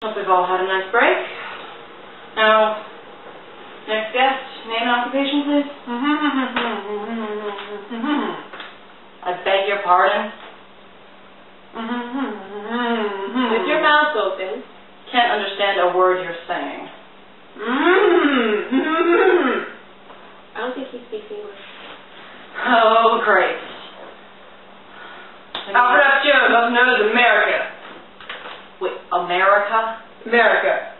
Hope we've all had a nice break. Now, next guest, name and occupation, please. I beg your pardon. With your mouth open. Can't understand a word you're saying. I don't think he speaks English. Oh, great. Alfred F. Jones, also known as America. Wait, America? America.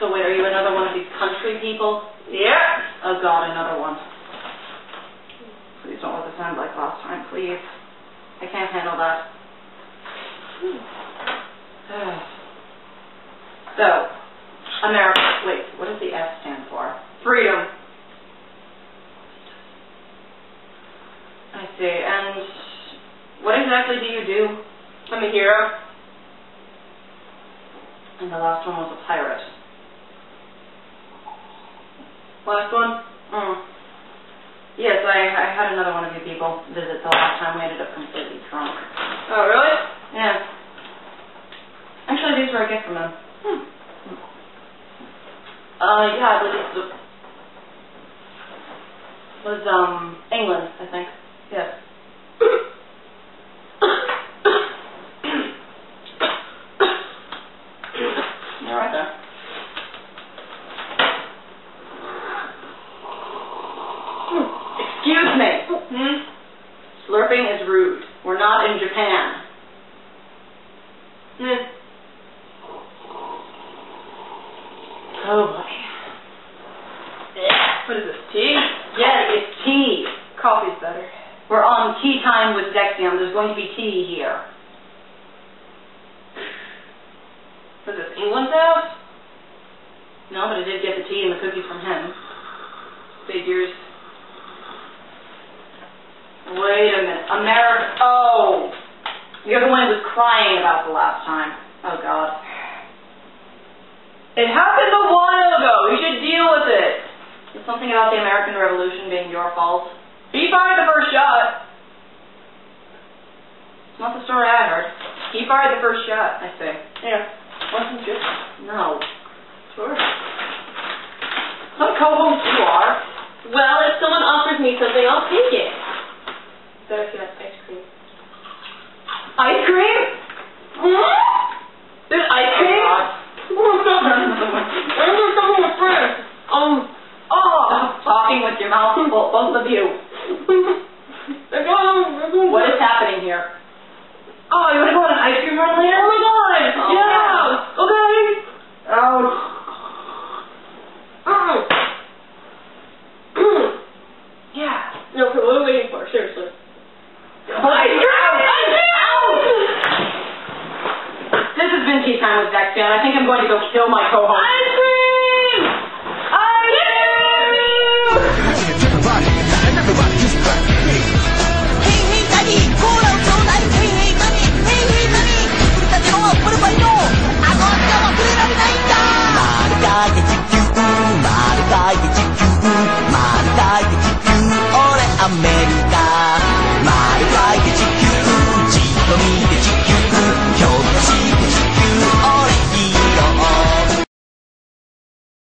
So wait, are you another one of these country people? Yeah. Oh God, another one. Please don't let this end like last time, please. I can't handle that. So, America. Wait, what does the S stand for? Freedom. I see. And what exactly do you do? I'm a hero. And the last one was a pirate. Last one? Yes, I had another one of you people visit the last time. We ended up completely drunk. Oh, really? Yeah. Actually, these were a gift from them. Yeah, I believe it was England, I think. Yes. Yeah, right there. Excuse me. Slurping is rude. We're not in Japan. Oh boy. What is this, tea? Yeah, it's tea. Coffee's better. We're on tea time with Dexium. There's going to be tea here. What is this, England's house? No, but I did get the tea and the cookies from him. Figures. Wait a minute. America. Oh! You're the one who was crying about the last time. Oh, God. It happened a while ago. We should deal with it. Is something about the American Revolution being your fault? He fired the first shot. It's not the story I heard. He fired the first shot. I see. Yeah. Wasn't good. No. Sure. Some co-host you are. Well, if someone offers me something, I'll take it. Better if you have ice cream. Ice cream? There's ice cream? Stop talking with your mouth full, both of you. What is happening here? Oh, you want to go on an ice cream run later? Oh my God! Oh, yeah! Okay! Ouch. Yeah. No, what are we waiting for? Seriously. Ice cream! This has been Tea Time with Dexion. I think I'm going to go kill my co-host.